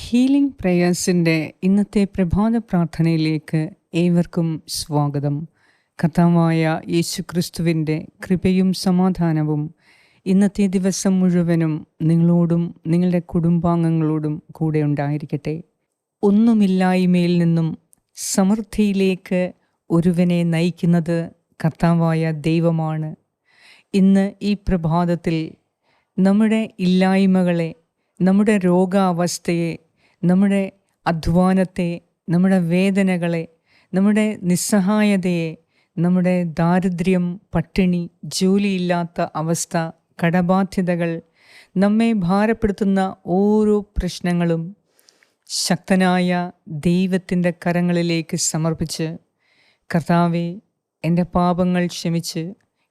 Healing പ്രേയേഴ്സിൻ്റെ ഇന്നത്തെ പ്രഭാത പ്രാർത്ഥനയിലേക്ക് ഏവർക്കും സ്വാഗതം. കർത്താവായ യേശുക്രിസ്തുവിൻ്റെ കൃപയും സമാധാനവും ഇന്നത്തെ ദിവസം മുഴുവനും നിങ്ങളോടും നിങ്ങളുടെ കുടുംബാംഗങ്ങളോടും കൂടെ ഉണ്ടായിരിക്കട്ടെ. ഒന്നുമില്ലായ്മയിൽ നിന്നും സമൃദ്ധിയിലേക്ക് ഒരുവനെ നയിക്കുന്നത് കർത്താവായ ദൈവമാണ്. ഇന്ന് ഈ പ്രഭാതത്തിൽ നമ്മുടെ ഇല്ലായ്മകളെ, നമ്മുടെ രോഗാവസ്ഥയെ, നമ്മുടെ അധ്വാനത്തെ, നമ്മുടെ വേദനകളെ, നമ്മുടെ നിസ്സഹായതയെ, നമ്മുടെ ദാരിദ്ര്യം, പട്ടിണി, ജോലിയില്ലാത്ത അവസ്ഥ, കടബാധ്യതകൾ, നമ്മെ ഭാരപ്പെടുത്തുന്ന ഓരോ പ്രശ്നങ്ങളും ശക്തനായ ദൈവത്തിൻ്റെ കരങ്ങളിലേക്ക് സമർപ്പിച്ച്, കർത്താവേ, എൻ്റെ പാപങ്ങൾ ക്ഷമിച്ച്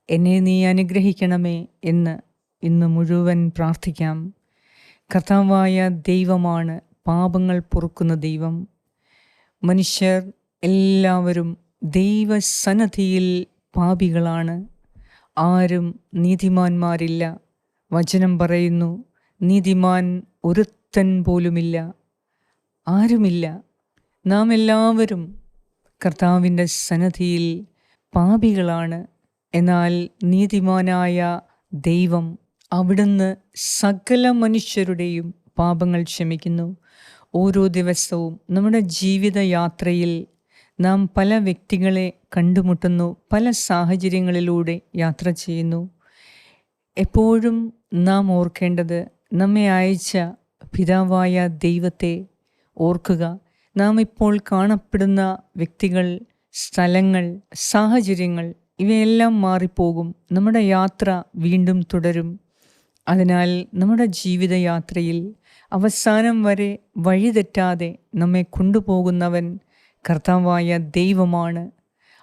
എന്നെ നീ അനുഗ്രഹിക്കണമേ എന്ന് ഇന്ന് മുഴുവൻ പ്രാർത്ഥിക്കാം. കർത്താവായ ദൈവമാണ് പാപങ്ങൾ പൊറുക്കുന്ന ദൈവം. മനുഷ്യർ എല്ലാവരും ദൈവസന്നിധിയിൽ പാപികളാണ്. ആരും നീതിമാന്മാരില്ല. വചനം പറയുന്നു, നീതിമാൻ ഒരുത്തൻ പോലുമില്ല, ആരുമില്ല. നാം എല്ലാവരും കർത്താവിൻ്റെ സന്നിധിയിൽ പാപികളാണ്. എന്നാൽ നീതിമാനായ ദൈവം, അവിടുന്ന് സകല മനുഷ്യരുടെയും പാപങ്ങൾ ക്ഷമിക്കുന്നു. ഓരോ ദിവസവും നമ്മുടെ ജീവിതയാത്രയിൽ നാം പല വ്യക്തികളെ കണ്ടുമുട്ടുന്നു, പല സാഹചര്യങ്ങളിലൂടെ യാത്ര ചെയ്യുന്നു. എപ്പോഴും നാം ഓർക്കേണ്ടത്, നമ്മെ അയച്ച പിതാവായ ദൈവത്തെ ഓർക്കുക. നാം ഇപ്പോൾ കാണപ്പെടുന്ന വ്യക്തികൾ, സ്ഥലങ്ങൾ, സാഹചര്യങ്ങൾ ഇവയെല്ലാം മാറിപ്പോകും. നമ്മുടെ യാത്ര വീണ്ടും തുടരും. അതിനാൽ നമ്മുടെ ജീവിതയാത്രയിൽ അവസാനം വരെ വഴിതെറ്റാതെ നമ്മെ കൊണ്ടുപോകുന്നവൻ കർത്താവായ ദൈവമാണ്.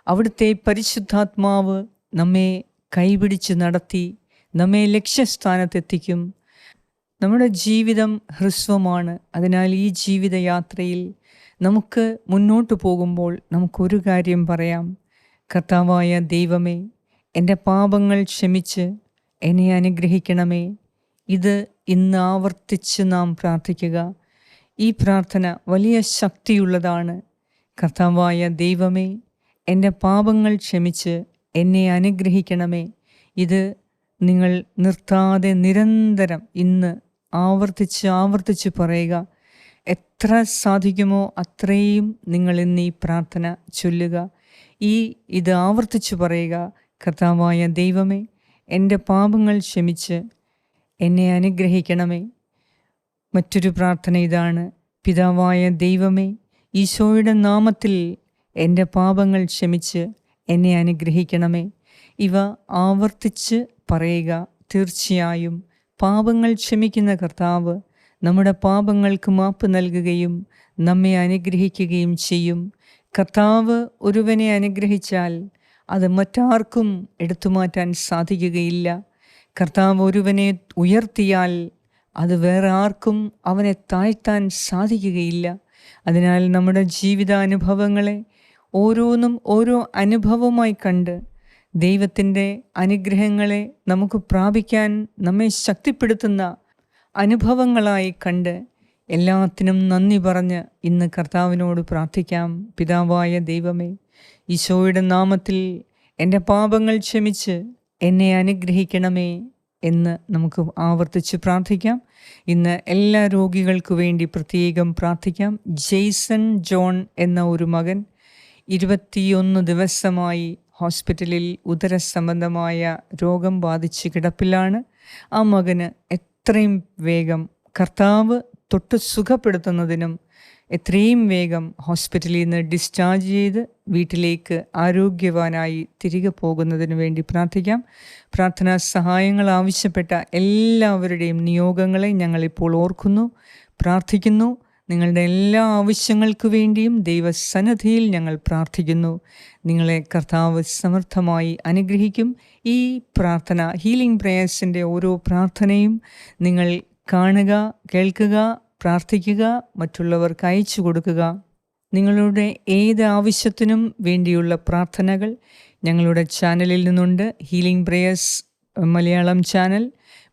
അവിടുത്തെ പരിശുദ്ധാത്മാവ് നമ്മെ കൈപിടിച്ച് നടത്തി നമ്മെ ലക്ഷ്യസ്ഥാനത്തെത്തിക്കും. നമ്മുടെ ജീവിതം ഹ്രസ്വമാണ്. അതിനാൽ ഈ ജീവിതയാത്രയിൽ നമുക്ക് മുന്നോട്ട് പോകുമ്പോൾ നമുക്കൊരു കാര്യം പറയാം: കർത്താവായ ദൈവമേ, എൻ്റെ പാപങ്ങൾ ക്ഷമിച്ച് എന്നെ അനുഗ്രഹിക്കണമേ. ഇത് ഇന്ന് ആവർത്തിച്ച് നാം പ്രാർത്ഥിക്കുക. ഈ പ്രാർത്ഥന വലിയ ശക്തിയുള്ളതാണ്. കർത്താവായ ദൈവമേ, എൻ്റെ പാപങ്ങൾ ക്ഷമിച്ച് എന്നെ അനുഗ്രഹിക്കണമേ. ഇത് നിങ്ങൾ നിർത്താതെ നിരന്തരം ഇന്ന് ആവർത്തിച്ച് പറയുക. എത്ര സാധിക്കുമോ അത്രയും നിങ്ങൾ ഇന്ന് ഈ പ്രാർത്ഥന ചൊല്ലുക. ഇത് ആവർത്തിച്ച് പറയുക: കർത്താവായ ദൈവമേ, എൻ്റെ പാപങ്ങൾ ക്ഷമിച്ച് എന്നെ അനുഗ്രഹിക്കണമേ. മറ്റൊരു പ്രാർത്ഥന ഇതാണ്: പിതാവായ ദൈവമേ, ഈശോയുടെ നാമത്തിൽ എൻ്റെ പാപങ്ങൾ ക്ഷമിച്ച് എന്നെ അനുഗ്രഹിക്കണമേ. ഇവ ആവർത്തിച്ച് പറയുക. തീർച്ചയായും പാപങ്ങൾ ക്ഷമിക്കുന്ന കർത്താവ് നമ്മുടെ പാപങ്ങൾക്ക് മാപ്പ് നൽകുകയും നമ്മെ അനുഗ്രഹിക്കുകയും ചെയ്യും. കർത്താവ് ഒരുവനെ അനുഗ്രഹിച്ചാൽ അത് മറ്റാർക്കും എടുത്തുമാറ്റാൻ സാധിക്കുകയില്ല. കർത്താവ് ഒരുവനെ ഉയർത്തിയാൽ അത് വേറെ ആർക്കും അവനെ താഴ്ത്താൻ സാധിക്കുകയില്ല. അതിനാൽ നമ്മുടെ ജീവിതാനുഭവങ്ങളെ ഓരോന്നും ഓരോ അനുഭവമായി കണ്ട് ദൈവത്തിൻ്റെ അനുഗ്രഹങ്ങളെ നമുക്ക് പ്രാപിക്കാൻ നമ്മെ ശക്തിപ്പെടുത്തുന്ന അനുഭവങ്ങളായി കണ്ട് എല്ലാത്തിനും നന്ദി പറഞ്ഞ് ഇന്ന് കർത്താവിനോട് പ്രാർത്ഥിക്കാം. പിതാവായ ദൈവമേ, ഈശോയുടെ നാമത്തിൽ എൻ്റെ പാപങ്ങൾ ക്ഷമിച്ച് എന്നെ അനുഗ്രഹിക്കണമേ എന്ന് നമുക്ക് ആവർത്തിച്ച് പ്രാർത്ഥിക്കാം. ഇന്ന് എല്ലാ രോഗികൾക്കു വേണ്ടി പ്രത്യേകം പ്രാർത്ഥിക്കാം. ജെയ്സൺ ജോൺ എന്ന ഒരു മകൻ 21 ദിവസമായി ഹോസ്പിറ്റലിൽ ഉദരസംബന്ധമായ രോഗം ബാധിച്ച് കിടപ്പിലാണ്. ആ മകന് എത്രയും വേഗം കർത്താവ് തൊട്ട് സുഖപ്പെടുത്തുന്നതിനും എത്രയും വേഗം ഹോസ്പിറ്റലിൽ നിന്ന് ഡിസ്ചാർജ് ചെയ്ത് വീട്ടിലേക്ക് ആരോഗ്യവാനായി തിരികെ പോകുന്നതിന് വേണ്ടി പ്രാർത്ഥിക്കാം. പ്രാർത്ഥനാ സഹായങ്ങൾ ആവശ്യപ്പെട്ട എല്ലാവരുടെയും നിയോഗങ്ങളെ ഞങ്ങളിപ്പോൾ ഓർക്കുന്നു, പ്രാർത്ഥിക്കുന്നു. നിങ്ങളുടെ എല്ലാ ആവശ്യങ്ങൾക്കു വേണ്ടിയും ദൈവസന്നിധിയിൽ ഞങ്ങൾ പ്രാർത്ഥിക്കുന്നു. നിങ്ങളെ കർത്താവ് സമർത്ഥമായി അനുഗ്രഹിക്കും. ഈ പ്രാർത്ഥന, ഹീലിംഗ് പ്രേയേഴ്സിൻ്റെ ഓരോ പ്രാർത്ഥനയും നിങ്ങൾ കാണുക, കേൾക്കുക, പ്രാർത്ഥിക്കുക, മറ്റുള്ളവർക്ക് അയച്ചു കൊടുക്കുക. നിങ്ങളുടെ ഏത് ആവശ്യത്തിനും വേണ്ടിയുള്ള പ്രാർത്ഥനകൾ ഞങ്ങളുടെ ചാനലിൽ നിന്നുണ്ട്. ഹീലിംഗ് പ്രേയേഴ്സ് മലയാളം ചാനൽ,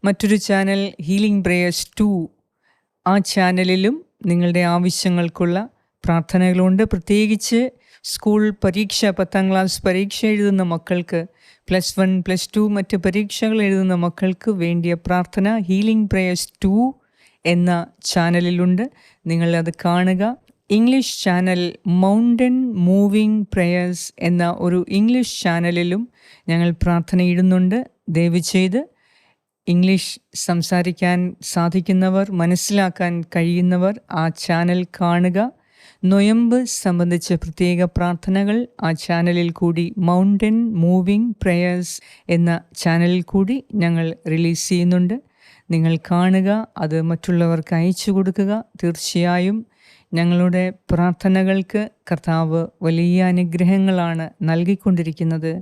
മറ്റൊരു ചാനൽ ഹീലിംഗ് പ്രേയേഴ്സ് 2, ആ ചാനലിലും നിങ്ങളുടെ ആവശ്യങ്ങൾക്കുള്ള പ്രാർത്ഥനകളുണ്ട്. പ്രത്യേകിച്ച് സ്കൂൾ പരീക്ഷ, 10ാം ക്ലാസ് പരീക്ഷ എഴുതുന്ന മക്കൾക്ക്, +1, +2 മറ്റ് പരീക്ഷകൾ എഴുതുന്ന മക്കൾക്ക് വേണ്ടിയ പ്രാർത്ഥന ഹീലിംഗ് പ്രേയേഴ്സ് 2 എന്ന ചാനലിലുണ്ട്. നിങ്ങളത് കാണുക. English channel mountain moving prayers എന്ന ഒരു ഇംഗ്ലീഷ് ചാനലിലും ഞങ്ങൾ പ്രാർത്ഥന ഇടുന്നുണ്ട്. ദയവ് ചെയ്ത് ഇംഗ്ലീഷ് സംസാരിക്കാൻ സാധിക്കുന്നവർ, മനസ്സിലാക്കാൻ കഴിയുന്നവർ ആ ചാനൽ കാണുക. നൊയമ്പ് സംബന്ധിച്ച് പ്രത്യേക പ്രാർത്ഥനകൾ ആ ചാനലിൽ കൂടി, മൗണ്ടൻ മൂവിംഗ് പ്രേയേഴ്സ് എന്ന ചാനലിൽ കൂടി ഞങ്ങൾ റിലീസ് ചെയ്യുന്നുണ്ട്. നിങ്ങൾ കാണുക, അത് മറ്റുള്ളവർക്ക് അയച്ചു കൊടുക്കുക. തീർച്ചയായും ഞങ്ങളുടെ പ്രാർത്ഥനകൾക്ക് കർത്താവ് വലിയ അനുഗ്രഹങ്ങളാണ് നൽകിക്കൊണ്ടിരിക്കുന്നത്.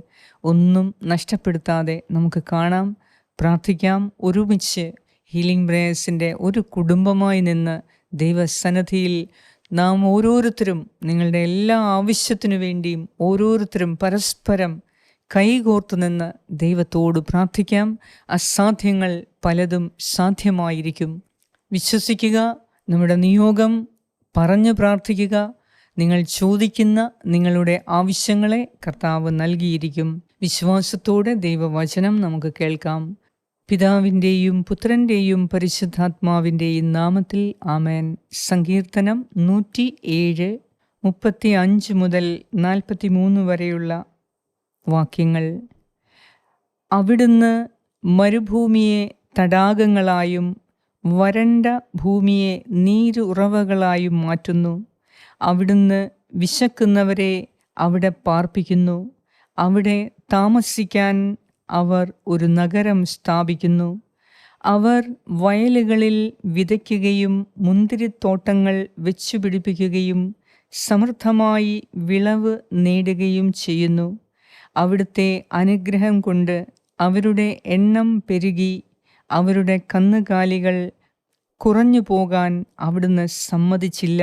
ഒന്നും നഷ്ടപ്പെടുത്താതെ നമുക്ക് കാണാം, പ്രാർത്ഥിക്കാം. ഒരുമിച്ച് ഹീലിംഗ് പ്രേയേഴ്സിൻ്റെ ഒരു കുടുംബമായി നിന്ന് ദൈവസന്നിധിയിൽ നാം ഓരോരുത്തരും നിങ്ങളുടെ എല്ലാ ആവശ്യത്തിനു വേണ്ടിയും ഓരോരുത്തരും പരസ്പരം കൈകോർത്തു നിന്ന് ദൈവത്തോട് പ്രാർത്ഥിക്കാം. അസാധ്യങ്ങൾ പലതും സാധ്യമായിരിക്കും. വിശ്വസിക്കുക, നമ്മുടെ നിയോഗം പറഞ്ഞു പ്രാർത്ഥിക്കുക. നിങ്ങൾ ചോദിക്കുന്ന നിങ്ങളുടെ ആവശ്യങ്ങളെ കർത്താവ് നൽകിയിരിക്കും. വിശ്വാസത്തോടെ ദൈവവചനം നമുക്ക് കേൾക്കാം. പിതാവിൻ്റെയും പുത്രൻ്റെയും പരിശുദ്ധാത്മാവിൻ്റെയും നാമത്തിൽ ആമേൻ. സങ്കീർത്തനം 107 35 മുതൽ 43 വരെയുള്ള വാക്യങ്ങൾ. അവിടുന്ന് മരുഭൂമിയെ തടാകങ്ങളായും വരണ്ട ഭൂമിയെ നീരുറവകളായും മാറ്റുന്നു. അവിടുന്ന് വിശക്കുന്നവരെ അവിടെ പാർപ്പിക്കുന്നു. അവിടെ താമസിക്കാൻ അവർ ഒരു നഗരം സ്ഥാപിക്കുന്നു. അവർ വയലുകളിൽ വിതയ്ക്കുകയും മുന്തിരിത്തോട്ടങ്ങൾ വെച്ചുപിടിപ്പിക്കുകയും സമൃദ്ധമായി വിളവ് നേടുകയും ചെയ്യുന്നു. അവിടുത്തെ അനുഗ്രഹം കൊണ്ട് അവരുടെ എണ്ണം പെരുകി അവരുടെ കന്നുകാലികൾ കുറഞ്ഞു പോകാൻ അവിടുന്ന് സമ്മതിച്ചില്ല.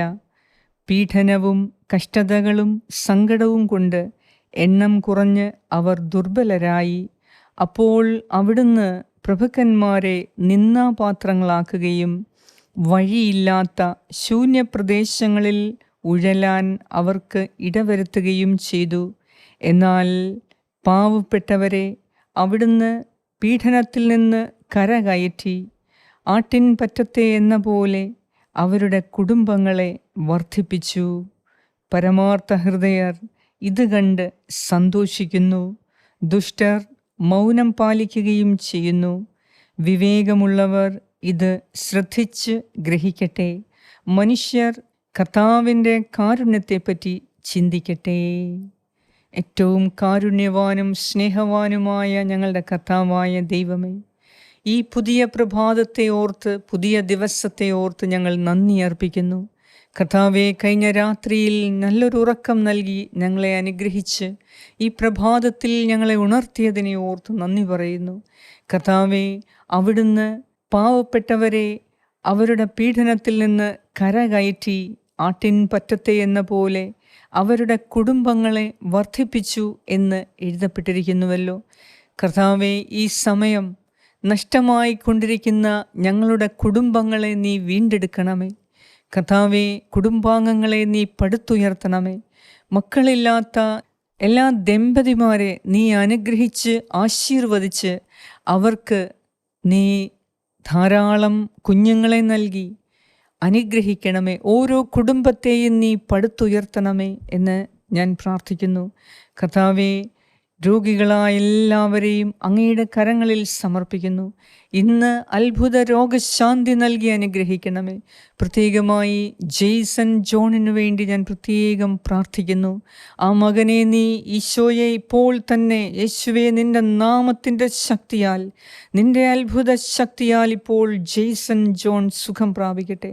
പീഡനവും കഷ്ടതകളും സങ്കടവും കൊണ്ട് എണ്ണം കുറഞ്ഞ് അവർ ദുർബലരായി. അപ്പോൾ അവിടുന്ന് പ്രഭുക്കന്മാരെ നിന്ദാപാത്രങ്ങളാക്കുകയും വഴിയില്ലാത്ത ശൂന്യപ്രദേശങ്ങളിൽ ഉഴലാൻ അവർക്ക് ഇടവരുത്തുകയും ചെയ്തു. എന്നാൽ പാവപ്പെട്ടവരെ അവിടുന്ന് പീഡനത്തിൽ നിന്ന് കരകയറ്റി. ആട്ടിൻ പറ്റത്തെ എന്ന പോലെ അവരുടെ കുടുംബങ്ങളെ വർദ്ധിപ്പിച്ചു. പരമാർത്ഥ ഹൃദയർ ഇത് കണ്ട് സന്തോഷിക്കുന്നു. ദുഷ്ടർ മൗനം പാലിക്കുകയും ചെയ്യുന്നു. വിവേകമുള്ളവർ ഇത് ശ്രദ്ധിച്ച് ഗ്രഹിക്കട്ടെ. മനുഷ്യർ കർത്താവിൻ്റെ കാരുണ്യത്തെപ്പറ്റി ചിന്തിക്കട്ടെ. ഏറ്റവും കാരുണ്യവാനും സ്നേഹവാനുമായ ഞങ്ങളുടെ കർത്താവായ ദൈവമേ, ഈ പുതിയ പ്രഭാതത്തെ ഓർത്ത്, പുതിയ ദിവസത്തെ ഓർത്ത് ഞങ്ങൾ നന്ദി അർപ്പിക്കുന്നു. കർത്താവെ, കഴിഞ്ഞ രാത്രിയിൽ നല്ലൊരു ഉറക്കം നൽകി ഞങ്ങളെ അനുഗ്രഹിച്ച് ഈ പ്രഭാതത്തിൽ ഞങ്ങളെ ഉണർത്തിയതിനെ ഓർത്ത് നന്ദി പറയുന്നു. കർത്താവെ, അവിടുന്ന് പാവപ്പെട്ടവരെ അവരുടെ പീഡനത്തിൽ നിന്ന് കരകയറ്റി. ആട്ടിൻ പറ്റത്തെ എന്ന പോലെ അവരുടെ കുടുംബങ്ങളെ വർദ്ധിപ്പിച്ചു എന്ന് എഴുതപ്പെട്ടിരിക്കുന്നുവല്ലോ. കർത്താവെ, ഈ സമയം നഷ്ടമായിക്കൊണ്ടിരിക്കുന്ന ഞങ്ങളുടെ കുടുംബങ്ങളെ നീ വീണ്ടെടുക്കണമേ. കർത്താവെ, കുടുംബാംഗങ്ങളെ നീ പടുത്തുയർത്തണമേ. മക്കളില്ലാത്ത എല്ലാ ദമ്പതിമാരെ നീ അനുഗ്രഹിച്ച് ആശീർവദിച്ച് അവർക്ക് നീ ധാരാളം കുഞ്ഞുങ്ങളെ നൽകി അനുഗ്രഹിക്കണമേ. ഓരോ കുടുംബത്തെയും നീ പടുത്തുയർത്തണമേ എന്ന് ഞാൻ പ്രാർത്ഥിക്കുന്നു. കർത്താവെ, രോഗികളായ എല്ലാവരെയും അങ്ങയുടെ കരങ്ങളിൽ സമർപ്പിക്കുന്നു. ഇന്ന് അത്ഭുത രോഗശാന്തി നൽകി അനുഗ്രഹിക്കണമേ. പ്രത്യേകമായി ജെയ്സൺ ജോണിനു വേണ്ടി ഞാൻ പ്രത്യേകം പ്രാർത്ഥിക്കുന്നു. ആ മകനെ നീ ഈശോയെ ഇപ്പോൾ തന്നെ, യേശുവെ, നിൻ്റെ നാമത്തിൻ്റെ ശക്തിയാൽ, നിൻ്റെ അത്ഭുത ശക്തിയാൽ ഇപ്പോൾ ജെയ്സൺ ജോൺ സുഖം പ്രാപിക്കട്ടെ.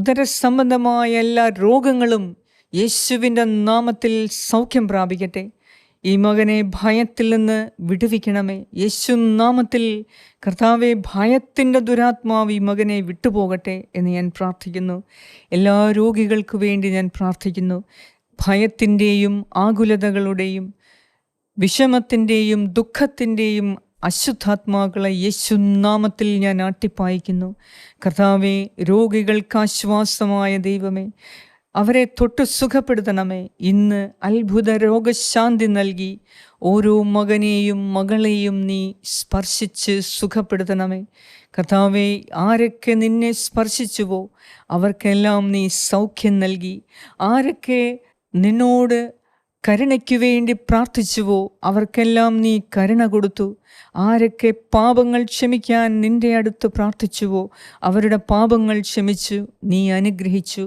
ഉദരസംബന്ധമായ എല്ലാ രോഗങ്ങളും യേശുവിൻ്റെ നാമത്തിൽ സൗഖ്യം പ്രാപിക്കട്ടെ. ഈ മകനെ ഭയത്തിൽ നിന്ന് വിടുവിക്കണമേ. യേശു നാമത്തിൽ കർത്താവെ, ഭയത്തിൻ്റെ ദുരാത്മാവ് ഈ മകനെ വിട്ടുപോകട്ടെ എന്ന് ഞാൻ പ്രാർത്ഥിക്കുന്നു. എല്ലാ രോഗികൾക്ക് വേണ്ടി ഞാൻ പ്രാർത്ഥിക്കുന്നു. ഭയത്തിൻ്റെയും ആകുലതകളുടെയും വിഷമത്തിൻ്റെയും ദുഃഖത്തിൻ്റെയും അശുദ്ധാത്മാക്കളെ യേശുനാമത്തിൽ ഞാൻ ആട്ടിപ്പായിക്കുന്നു. കർത്താവേ, രോഗികൾക്ക് ആശ്വാസമായ ദൈവമേ, അവരെ തൊട്ട് സുഖപ്പെടുത്തണമേ. ഇന്ന് അത്ഭുത രോഗശാന്തി നൽകി ഓരോ മകനെയും മകളെയും നീ സ്പർശിച്ച് സുഖപ്പെടുത്തണമേ. കർത്താവേ, ആരൊക്കെ നിന്നെ സ്പർശിച്ചുവോ അവർക്കെല്ലാം നീ സൗഖ്യം നൽകി. ആരൊക്കെ നിന്നോട് കരുണയ്ക്കു വേണ്ടി പ്രാർത്ഥിച്ചുവോ അവർക്കെല്ലാം നീ കരുണ കൊടുത്തു. ആരൊക്കെ പാപങ്ങൾ ക്ഷമിക്കാൻ നിന്റെ അടുത്ത് പ്രാർത്ഥിച്ചുവോ അവരുടെ പാപങ്ങൾ ക്ഷമിച്ചു, നീ അനുഗ്രഹിച്ചു.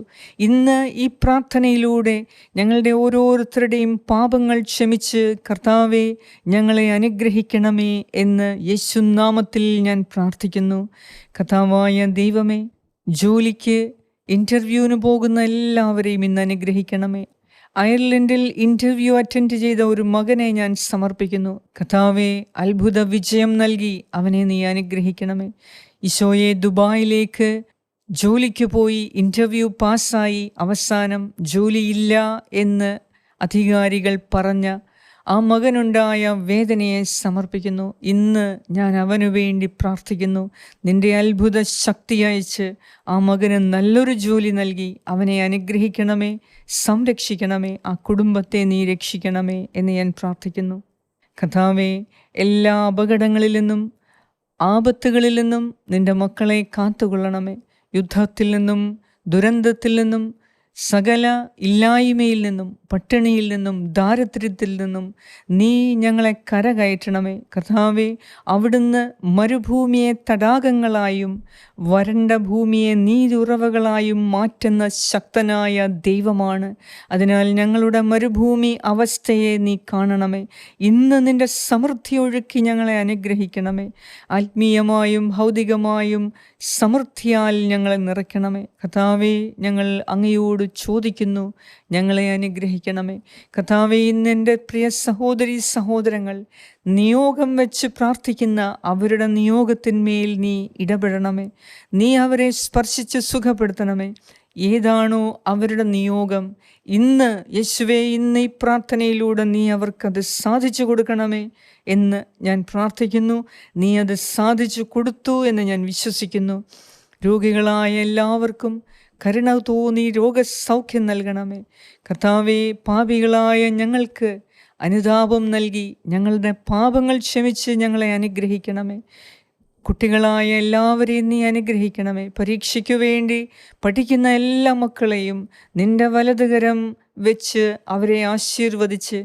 ഇന്ന് ഈ പ്രാർത്ഥനയിലൂടെ ഞങ്ങളുടെ ഓരോരുത്തരുടെയും പാപങ്ങൾ ക്ഷമിച്ച് കർത്താവേ ഞങ്ങളെ അനുഗ്രഹിക്കണമേ എന്ന് യേശുനാമത്തിൽ ഞാൻ പ്രാർത്ഥിക്കുന്നു. കർത്താവായ ദൈവമേ, ജോലിക്ക് ഇൻ്റർവ്യൂവിന് പോകുന്ന എല്ലാവരെയും ഇന്ന് അനുഗ്രഹിക്കണമേ. അയർലൻഡിൽ ഇൻ്റർവ്യൂ അറ്റൻഡ് ചെയ്ത ഒരു മകനെ ഞാൻ സമർപ്പിക്കുന്നു. കർത്താവേ, അത്ഭുത വിജയം നൽകി അവനെ നീ അനുഗ്രഹിക്കണമേ. ഈശോയെ, ദുബായിലേക്ക് ജോലിക്ക് പോയി ഇൻ്റർവ്യൂ പാസ്സായി അവസാനം ജോലിയില്ല എന്ന് അധികാരികൾ പറഞ്ഞ ആ മകനുണ്ടായ വേദനയെ സമർപ്പിക്കുന്നു. ഇന്ന് ഞാൻ അവനു വേണ്ടി പ്രാർത്ഥിക്കുന്നു. നിന്റെ അത്ഭുത ശക്തി അയച്ച് ആ മകന് നല്ലൊരു ജോലി നൽകി അവനെ അനുഗ്രഹിക്കണമേ, സംരക്ഷിക്കണമേ, ആ കുടുംബത്തെ നീ രക്ഷിക്കണമേ എന്ന് ഞാൻ പ്രാർത്ഥിക്കുന്നു. കർത്താവേ, എല്ലാ അപകടങ്ങളിൽ നിന്നും ആപത്തുകളിൽ നിന്നും നിന്റെ മക്കളെ കാത്തുകൊള്ളണമേ. യുദ്ധത്തിൽ നിന്നും ദുരന്തത്തിൽ നിന്നും സകല ഇല്ലായ്മയിൽ നിന്നും പട്ടിണിയിൽ നിന്നും ദാരിദ്ര്യത്തിൽ നിന്നും നീ ഞങ്ങളെ കരകയറ്റണമേ. കർത്താവേ, അവിടുന്ന് മരുഭൂമിയെ തടാകങ്ങളായും വരണ്ട ഭൂമിയെ നീരുറവകളായും മാറ്റുന്ന ശക്തനായ ദൈവമാണ്. അതിനാൽ ഞങ്ങളുടെ മരുഭൂമി അവസ്ഥയെ നീ കാണണമേ. ഇന്ന് നിന്റെ സമൃദ്ധി ഒഴുക്കി ഞങ്ങളെ അനുഗ്രഹിക്കണമേ. ആത്മീയമായും ഭൗതികമായും സമൃദ്ധിയാൽ ഞങ്ങളെ നിറയ്ക്കണമേ. കർത്താവേ, ഞങ്ങൾ അങ്ങയോട് ചോദിക്കുന്നു, ഞങ്ങളെ അനുഗ്രഹിക്കണമേ. കർത്താവേ, ഇന്ന് എൻ്റെ പ്രിയ സഹോദരീ സഹോദരങ്ങൾ നിയോഗം വെച്ച് പ്രാർത്ഥിക്കുന്ന അവരുടെ നിയോഗത്തിന്മേൽ നീ ഇടപെടണമേ. നീ അവരെ സ്പർശിച്ച് സുഖപ്പെടുത്തണമേ. ഏതാണോ അവരുടെ നിയോഗം ഇന്ന്, യേശുവേ, ഇന്ന് ഈ പ്രാർത്ഥനയിലൂടെ നീ അവർക്കത് സാധിച്ചു കൊടുക്കണമേ എന്ന് ഞാൻ പ്രാർത്ഥിക്കുന്നു. നീ അത് സാധിച്ചു കൊടുത്തു എന്ന് ഞാൻ വിശ്വസിക്കുന്നു. രോഗികളായ എല്ലാവർക്കും കരുണ തോന്നി രോഗസൗഖ്യം നൽകണമേ. കർത്താവേ, പാപികളായ ഞങ്ങൾക്ക് അനുതാപം നൽകി ഞങ്ങളുടെ പാപങ്ങൾ ക്ഷമിച്ച് ഞങ്ങളെ അനുഗ്രഹിക്കണമേ. കുട്ടികളായ എല്ലാവരെയും നീ അനുഗ്രഹിക്കണമേ. പരീക്ഷയ്ക്കു വേണ്ടി പഠിക്കുന്ന എല്ലാ മക്കളെയും നിന്റെ വലതുകരം വെച്ച് അവരെ ആശീർവദിച്ച്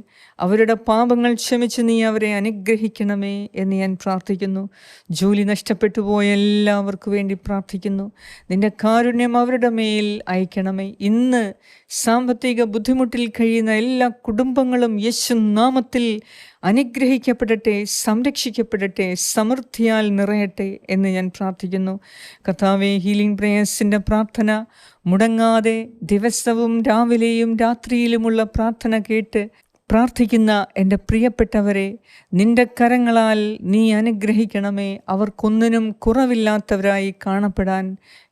അവരുടെ പാപങ്ങൾ ക്ഷമിച്ച് നീ അവരെ അനുഗ്രഹിക്കണമേ എന്ന് ഞാൻ പ്രാർത്ഥിക്കുന്നു. ജോലി നഷ്ടപ്പെട്ടു പോയ എല്ലാവർക്കു വേണ്ടി പ്രാർത്ഥിക്കുന്നു. നിന്റെ കാരുണ്യം അവരുടെ മേൽ അയക്കണമേ. ഇന്ന് സാമ്പത്തിക ബുദ്ധിമുട്ടിൽ കഴിയുന്ന എല്ലാ കുടുംബങ്ങളും യേശുനാമത്തിൽ അനുഗ്രഹിക്കപ്പെടട്ടെ, സംരക്ഷിക്കപ്പെടട്ടെ, സമൃദ്ധിയാൽ നിറയട്ടെ എന്ന് ഞാൻ പ്രാർത്ഥിക്കുന്നു. കർത്താവേ, ഹീലിംഗ് പ്രേയേഴ്സിൻ്റെ പ്രാർത്ഥന മുടങ്ങാതെ ദിവസവും രാവിലെയും രാത്രിയിലുമുള്ള പ്രാർത്ഥന കേട്ട് പ്രാർത്ഥിക്കുന്ന എൻ്റെ പ്രിയപ്പെട്ടവരെ നിന്റെ കരങ്ങളാൽ നീ അനുഗ്രഹിക്കണമേ. അവർക്കൊന്നിനും കുറവില്ലാത്തവരായി കാണപ്പെടാൻ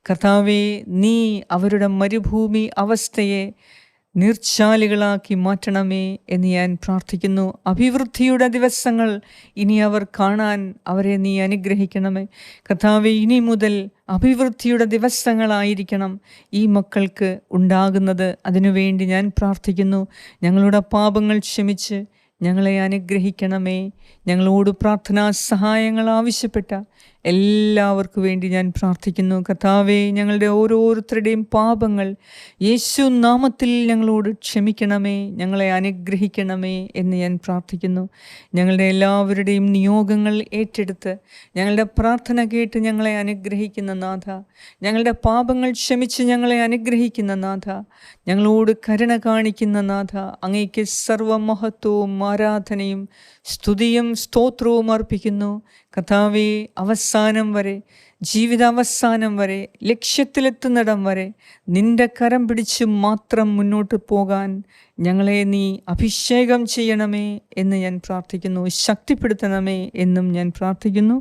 കർത്താവേ, നീ അവരുടെ മരുഭൂമി അവസ്ഥയെ നീർച്ചാലുകളാക്കി മാറ്റണമേ എന്ന് ഞാൻ പ്രാർത്ഥിക്കുന്നു. അഭിവൃദ്ധിയുടെ ദിവസങ്ങൾ ഇനി അവർ കാണാൻ അവരെ നീ അനുഗ്രഹിക്കണമേ. കർത്താവേ, ഇനി മുതൽ അഭിവൃദ്ധിയുടെ ദിവസങ്ങളായിരിക്കണം ഈ മക്കൾക്ക് ഉണ്ടാകുന്നത്. അതിനുവേണ്ടി ഞാൻ പ്രാർത്ഥിക്കുന്നു. ഞങ്ങളുടെ പാപങ്ങൾ ക്ഷമിച്ച് ഞങ്ങളെ അനുഗ്രഹിക്കണമേ. ഞങ്ങളോട് പ്രാർത്ഥനാ സഹായങ്ങൾ ആവശ്യപ്പെട്ട എല്ലാവർക്കു വേണ്ടി ഞാൻ പ്രാർത്ഥിക്കുന്നു. കർത്താവേ, ഞങ്ങളുടെ ഓരോരുത്തരുടെയും പാപങ്ങൾ യേശു നാമത്തിൽ ഞങ്ങളോട് ക്ഷമിക്കണമേ, ഞങ്ങളെ അനുഗ്രഹിക്കണമേ എന്ന് ഞാൻ പ്രാർത്ഥിക്കുന്നു. ഞങ്ങളുടെ എല്ലാവരുടെയും നിയോഗങ്ങൾ ഏറ്റെടുത്ത് ഞങ്ങളുടെ പ്രാർത്ഥന കേട്ട് ഞങ്ങളെ അനുഗ്രഹിക്കുന്ന നാഥ, ഞങ്ങളുടെ പാപങ്ങൾ ക്ഷമിച്ച് ഞങ്ങളെ അനുഗ്രഹിക്കുന്ന നാഥ, ഞങ്ങളോട് കരുണ കാണിക്കുന്ന നാഥ, അങ്ങേക്ക് സർവമഹത്വവും ആരാധനയും സ്തുതിയും സ്തോത്രവും അർപ്പിക്കുന്നു. കർത്താവേ, അവസാനം വരെ, ജീവിതാവസാനം വരെ, ലക്ഷ്യത്തിലെത്തുന്നിടം വരെ നിന്റെ കരം പിടിച്ച് മാത്രം മുന്നോട്ട് പോകാൻ ഞങ്ങളെ നീ അഭിഷേകം ചെയ്യണമേ എന്ന് ഞാൻ പ്രാർത്ഥിക്കുന്നു. ശക്തിപ്പെടുത്തണമേ എന്നും ഞാൻ പ്രാർത്ഥിക്കുന്നു.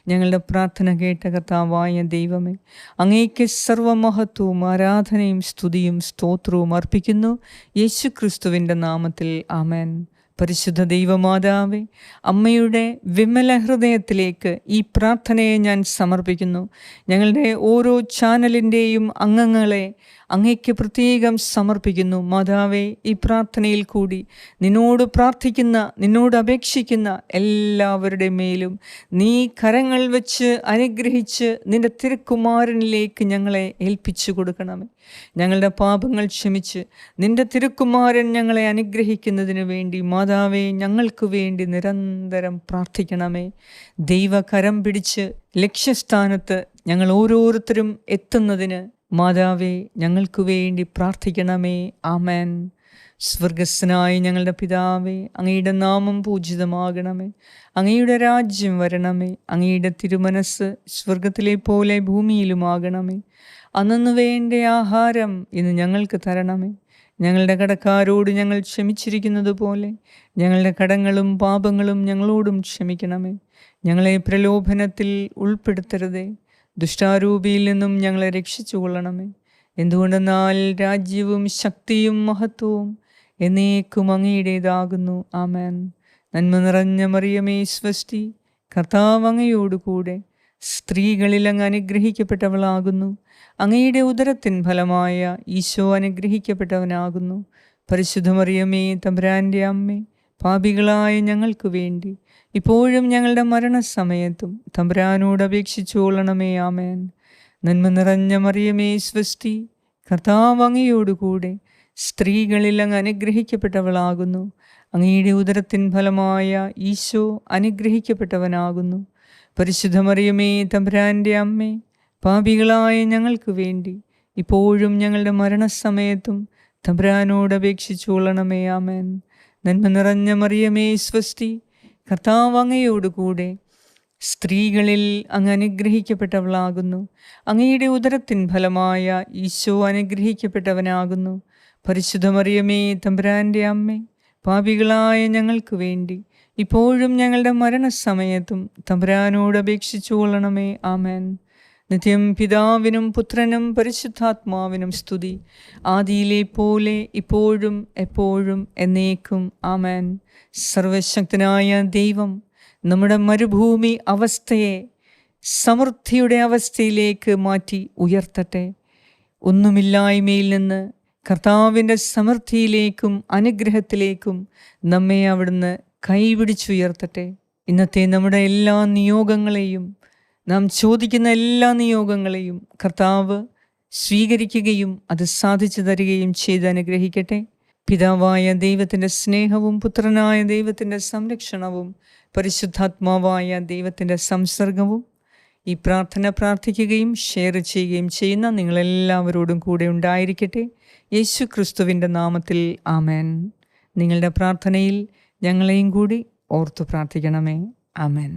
ഞങ്ങളുടെ പ്രാർത്ഥന കേട്ട കർത്താവായ ദൈവമേ, അങ്ങേക്ക് സർവമഹത്വവും ആരാധനയും സ്തുതിയും സ്തോത്രവും അർപ്പിക്കുന്നു. യേശു ക്രിസ്തുവിൻ്റെ നാമത്തിൽ ആമേൻ. പരിശുദ്ധ ദൈവമാതാവേ, അമ്മയുടെ വിമല ഹൃദയത്തിലേക്ക് ഈ പ്രാർത്ഥനയെ ഞാൻ സമർപ്പിക്കുന്നു. ഞങ്ങളുടെ ഓരോ ചാനലിൻ്റെയും അംഗങ്ങളെ അങ്ങയ്ക്ക് പ്രത്യേകം സമർപ്പിക്കുന്നു. മാതാവേ, ഈ പ്രാർത്ഥനയിൽ കൂടി നിന്നോട് പ്രാർത്ഥിക്കുന്ന, നിന്നോട് അപേക്ഷിക്കുന്ന എല്ലാവരുടെ മേലും നീ കരങ്ങൾ വെച്ച് അനുഗ്രഹിച്ച് നിന്റെ തിരുക്കുമാരനിലേക്ക് ഞങ്ങളെ ഏൽപ്പിച്ചു കൊടുക്കണമേ. ഞങ്ങളുടെ പാപങ്ങൾ ക്ഷമിച്ച് നിന്റെ തിരുക്കുമാരൻ ഞങ്ങളെ അനുഗ്രഹിക്കുന്നതിന് വേണ്ടി മാതാവേ, ഞങ്ങൾക്ക് വേണ്ടി നിരന്തരം പ്രാർത്ഥിക്കണമേ. ദൈവകരം പിടിച്ച് ലക്ഷ്യസ്ഥാനത്ത് ഞങ്ങൾ ഓരോരുത്തരും എത്തുന്നതിന് മാതാവേ, ഞങ്ങൾക്ക് വേണ്ടി പ്രാർത്ഥിക്കണമേ. ആമേൻ. സ്വർഗസ്ഥനായ ഞങ്ങളുടെ പിതാവേ, അങ്ങയുടെ നാമം പൂജിതമാകണമേ. അങ്ങയുടെ രാജ്യം വരണമേ. അങ്ങയുടെ തിരുമനസ് സ്വർഗത്തിലെ പോലെ ഭൂമിയിലുമാകണമേ. അന്നു വേണ്ട ആഹാരം ഇന്ന് ഞങ്ങൾക്ക് തരണമേ. ഞങ്ങളുടെ കടക്കാരോട് ഞങ്ങൾ ക്ഷമിച്ചിരിക്കുന്നത് പോലെ ഞങ്ങളുടെ കടങ്ങളും പാപങ്ങളും ഞങ്ങളോടും ക്ഷമിക്കണമേ. ഞങ്ങളെ പ്രലോഭനത്തിൽ ഉൾപ്പെടുത്തരുതേ, ദുഷ്ടാരൂപിയിൽ നിന്നും ഞങ്ങളെ രക്ഷിച്ചു കൊള്ളണമേ. എന്തുകൊണ്ടെന്നാൽ രാജ്യവും ശക്തിയും മഹത്വവും എന്നേക്കും അങ്ങയുടേതാകുന്നു. ആമേൻ. നന്മ നിറഞ്ഞ മറിയമേ സ്വസ്തി, കർത്താവ് അങ്ങയോടുകൂടെ സ്ത്രീകളിൽ അങ്ങ് അനുഗ്രഹിക്കപ്പെട്ടവളാകുന്നു. അങ്ങയുടെ ഉദരത്തിൻ ഫലമായ ഈശോ അനുഗ്രഹിക്കപ്പെട്ടവനാകുന്നു. പരിശുദ്ധ മറിയമേ, തമ്പുരാൻ്റെ അമ്മേ, പാപികളായ ഞങ്ങൾക്ക് വേണ്ടി ഇപ്പോഴും ഞങ്ങളുടെ മരണസമയത്തും തമ്പുരാനോട് അപേക്ഷിച്ചു കൊള്ളണമേ. ആമേൻ. നന്മ നിറഞ്ഞ മറിയമേ സ്വസ്തി, കർത്താവ് അങ്ങയോടുകൂടെ സ്ത്രീകളിൽ അങ്ങ് അനുഗ്രഹിക്കപ്പെട്ടവളാകുന്നു. അങ്ങയുടെ ഉദരത്തിൻ ഫലമായ ഈശോ അനുഗ്രഹിക്കപ്പെട്ടവനാകുന്നു. പരിശുദ്ധ മറിയമേ, തമ്പുരാൻ്റെ അമ്മേ, പാപികളായ ഞങ്ങൾക്ക് വേണ്ടി ഇപ്പോഴും ഞങ്ങളുടെ മരണസമയത്തും തമ്പുരാനോട് അപേക്ഷിച്ചു കൊള്ളണമേ. ആമേൻ. നന്മ നിറഞ്ഞ മറിയമേ സ്വസ്തി, കർത്താവ് അങ്ങയോടുകൂടെ സ്ത്രീകളിൽ അങ്ങ് അനുഗ്രഹിക്കപ്പെട്ടവളാകുന്നു. അങ്ങയുടെ ഉദരത്തിൻ ഫലമായ ഈശോ അനുഗ്രഹിക്കപ്പെട്ടവനാകുന്നു. പരിശുദ്ധ മറിയമേ, തമ്പുരാൻ്റെ അമ്മേ, പാപികളായ ഞങ്ങൾക്ക് വേണ്ടി ഇപ്പോഴും ഞങ്ങളുടെ മരണസമയത്തും തമ്പുരാനോട് അപേക്ഷിച്ചു കൊള്ളണമേ. ആമേൻ. നിത്യം പിതാവിനും പുത്രനും പരിശുദ്ധാത്മാവിനും സ്തുതി, ആദിയിലെ പോലെ ഇപ്പോഴും എപ്പോഴും എന്നേക്കും. ആമേൻ. സർവശക്തനായ ദൈവം നമ്മുടെ മരുഭൂമി അവസ്ഥയെ സമൃദ്ധിയുടെ അവസ്ഥയിലേക്ക് മാറ്റി ഉയർത്തട്ടെ. ഒന്നുമില്ലായ്മയിൽ നിന്ന് കർത്താവിൻ്റെ സമൃദ്ധിയിലേക്കും അനുഗ്രഹത്തിലേക്കും നമ്മെ അവിടുന്ന് കൈപിടിച്ചുയർത്തട്ടെ. ഇന്നത്തെ നമ്മുടെ എല്ലാ നിയോഗങ്ങളെയും, നാം ചോദിക്കുന്ന എല്ലാ നിയോഗങ്ങളെയും കർത്താവ് സ്വീകരിക്കുകയും അത് സാധിച്ചു തരികയും ചെയ്ത് അനുഗ്രഹിക്കട്ടെ. പിതാവായ ദൈവത്തിൻ്റെ സ്നേഹവും പുത്രനായ ദൈവത്തിൻ്റെ സംരക്ഷണവും പരിശുദ്ധാത്മാവായ ദൈവത്തിൻ്റെ സംസർഗവും ഈ പ്രാർത്ഥന പ്രാർത്ഥിക്കുകയും ഷെയർ ചെയ്യുകയും ചെയ്യുന്ന നിങ്ങളെല്ലാവരോടും കൂടെ ഉണ്ടായിരിക്കട്ടെ. യേശു ക്രിസ്തുവിൻ്റെ നാമത്തിൽ ആമേൻ. നിങ്ങളുടെ പ്രാർത്ഥനയിൽ ഞങ്ങളെയും കൂടി ഓർത്തു പ്രാർത്ഥിക്കണമേ. ആമേൻ.